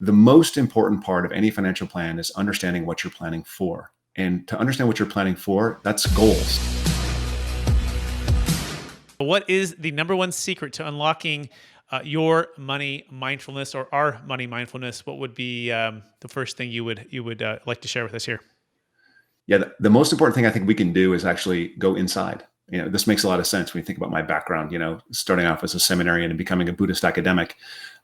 the most important part of any financial plan is understanding what you're planning for. And to understand what you're planning for, that's goals. What is the number one secret to unlocking your money mindfulness or our money mindfulness? What would be the first thing you would like to share with us here? Yeah, the most important thing I think we can do is actually go inside. This makes a lot of sense when you think about my background, starting off as a seminarian and becoming a Buddhist academic.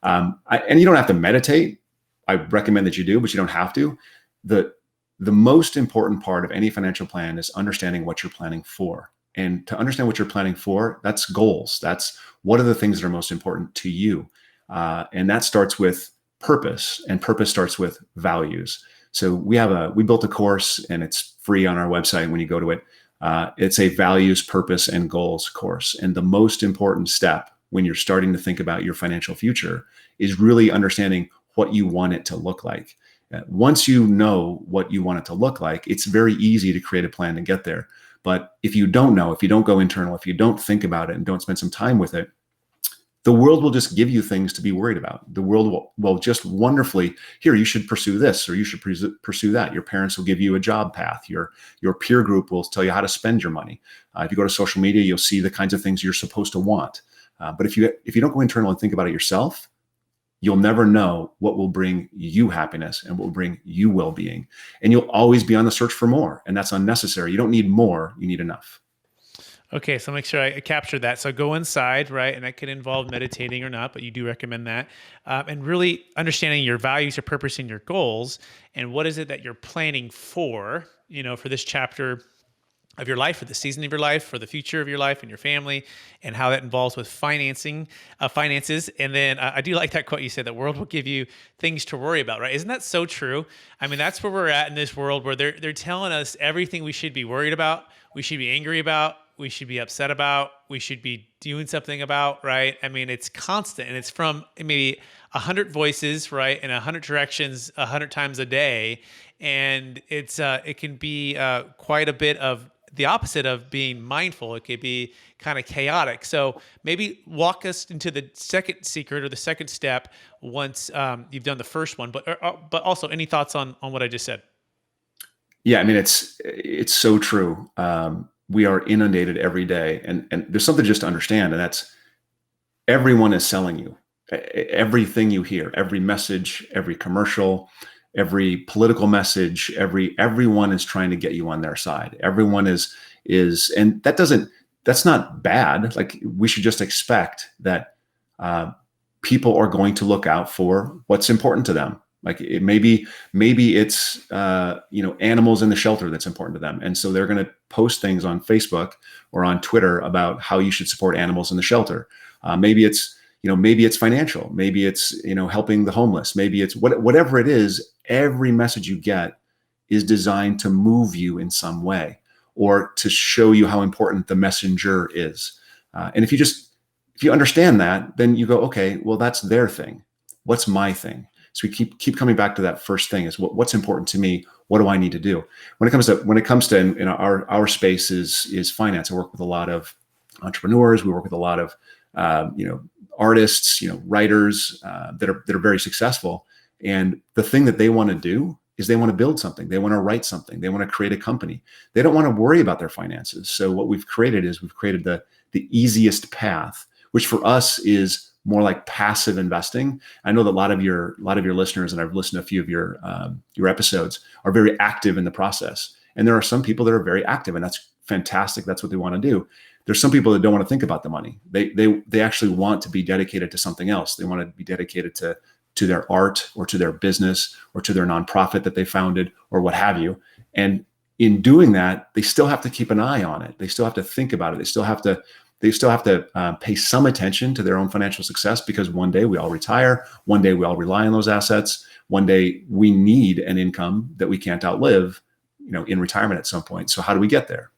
And you don't have to meditate. I recommend that you do, but you don't have to. The most important part of any financial plan is understanding what you're planning for. And to understand what you're planning for, that's goals. That's what are the things that are most important to you. And that starts with purpose, and purpose starts with values. So we built a course, and it's free on our website when you go to it. It's a values, purpose, and goals course. And the most important step when you're starting to think about your financial future is really understanding what you want it to look like. Once you know what you want it to look like, it's very easy to create a plan to get there. But if you don't know, if you don't go internal, if you don't think about it and don't spend some time with it, the world will just give you things to be worried about. The world will just wonderfully, here, you should pursue this, or you should pursue that. Your parents will give you a job path. Your peer group will tell you how to spend your money. If you go to social media, you'll see the kinds of things you're supposed to want. But if you don't go internal and think about it yourself, you'll never know what will bring you happiness and what will bring you well-being. And you'll always be on the search for more. And that's unnecessary. You don't need more, you need enough. Okay, so make sure I capture that. So go inside, right? And that could involve meditating or not, but you do recommend that. And really understanding your values, your purpose, and your goals, and what is it that you're planning for, for this chapter of your life, for the season of your life, for the future of your life and your family, and how that involves with finances. And then I do like that quote you said, the world will give you things to worry about, right? Isn't that so true? I mean, that's where we're at in this world where they're telling us everything we should be worried about, we should be angry about, we should be upset about, we should be doing something about, right? I mean, it's constant, and it's from maybe 100 voices, right? In 100 directions, 100 times a day. And it can be quite a bit of the opposite of being mindful. It could be kind of chaotic. So maybe walk us into the second secret or the second step once you've done the first one, but also any thoughts on what I just said? Yeah, I mean, it's so true. We are inundated every day, and there's something just to understand, and that's everyone is selling you. Everything you hear, every message, every commercial, every political message, everyone is trying to get you on their side. Everyone is, and that's not bad. Like, we should just expect that people are going to look out for what's important to them. Like, maybe it's animals in the shelter that's important to them, and so they're going to post things on Facebook or on Twitter about how you should support animals in the shelter. Maybe it's financial. Maybe it's helping the homeless. Maybe it's whatever it is. Every message you get is designed to move you in some way, or to show you how important the messenger is. And if you understand that, then you go, okay, well, that's their thing. What's my thing? So we keep coming back to that first thing, is what's important to me. What do I need to do? When it comes to our space is finance. I work with a lot of entrepreneurs. We work with a lot of artists, writers that are very successful. And the thing that they want to do is they want to build something. They want to write something. They want to create a company. They don't want to worry about their finances. So what we've created the easiest path, which for us is more like passive investing. I know that a lot of your listeners, and I've listened to a few of your episodes, are very active in the process. And there are some people that are very active, and that's fantastic. That's what they want to do. There's some people that don't want to think about the money. They actually want to be dedicated to something else. They want to be dedicated to their art, or to their business, or to their nonprofit that they founded, or what have you. And in doing that, they still have to keep an eye on it. They still have to think about it. They still have to pay some attention to their own financial success, because one day we all retire. One day we all rely on those assets. One day we need an income that we can't outlive, in retirement at some point. So how do we get there?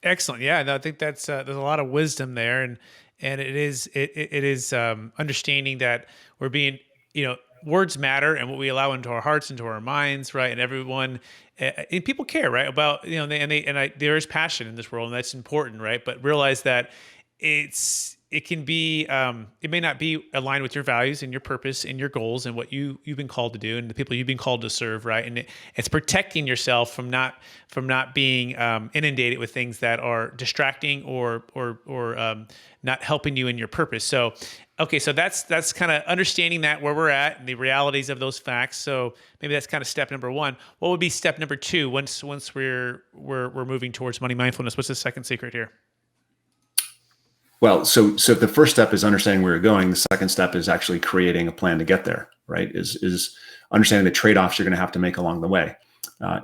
Excellent. Yeah, no, I think that's there's a lot of wisdom there, and it is understanding that we're being, words matter, and what we allow into our hearts, into our minds, right? And everyone, and people care, right, about there is passion in this world, and that's important, right? But realize that it's it can be it may not be aligned with your values and your purpose and your goals and what you've been called to do and the people you've been called to serve, right? And it's protecting yourself from not being inundated with things that are distracting or not helping you in your purpose. So okay, so that's kind of understanding that where we're at and the realities of those facts. So maybe that's kind of step number one. What would be step number two once we're moving towards money mindfulness? What's the second secret here? Well, so the first step is understanding where you're going. The second step is actually creating a plan to get there, right? Is understanding the trade-offs you're going to have to make along the way.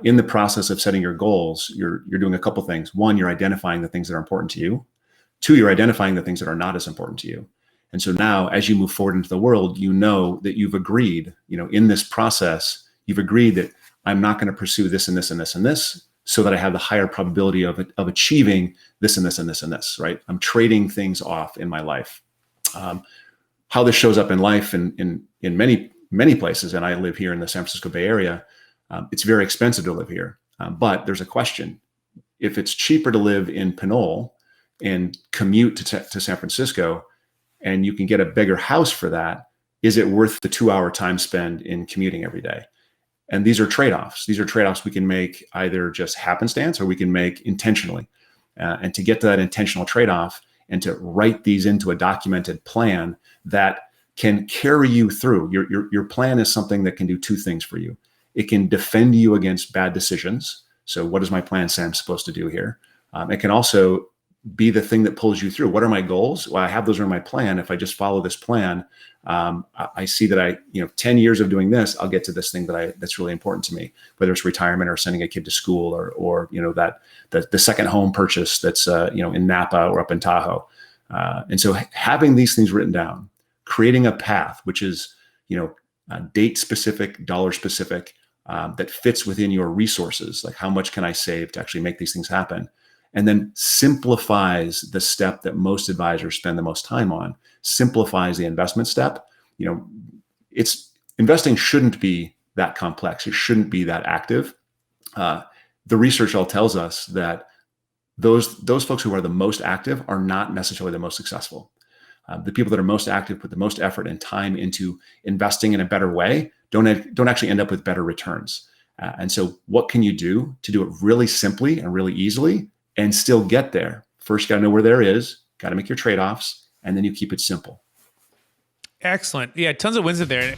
In the process of setting your goals, you're doing a couple things. One, you're identifying the things that are important to you. Two, you're identifying the things that are not as important to you. And so now, as you move forward into the world, you know that you've agreed, in this process, you've agreed that I'm not going to pursue this and this and this and this, so that I have the higher probability of achieving this and this and this and this, right? I'm trading things off in my life. How this shows up in life in many places, and I live here in the San Francisco Bay Area, it's very expensive to live here. But there's a question. If it's cheaper to live in Pinole and commute to San Francisco, and you can get a bigger house for that, is it worth the 2-hour time spent in commuting every day? And these are trade-offs. These are trade-offs we can make either just happenstance or we can make intentionally. And to get to that intentional trade-off and to write these into a documented plan that can carry you through. Your plan is something that can do two things for you. It can defend you against bad decisions. So what does my plan say I'm supposed to do here? It can also be the thing that pulls you through. What are my goals? Well, I have those in my plan. If I just follow this plan, I see that 10 years of doing this, I'll get to this thing that's really important to me, whether it's retirement or sending a kid to school or that the second home purchase that's, in Napa or up in Tahoe. And so having these things written down, creating a path, which is, date specific, dollar specific, that fits within your resources. Like how much can I save to actually make these things happen? And then simplifies the step that most advisors spend the most time on, simplifies the investment step. Investing shouldn't be that complex. It shouldn't be that active. The research all tells us that those folks who are the most active are not necessarily the most successful. The people that are most active, put the most effort and time into investing in a better way, don't actually end up with better returns. And so what can you do to do it really simply and really easily and still get there? First, you got to know where there is, got to make your trade-offs, and then you keep it simple. Excellent. Yeah, tons of wins in there.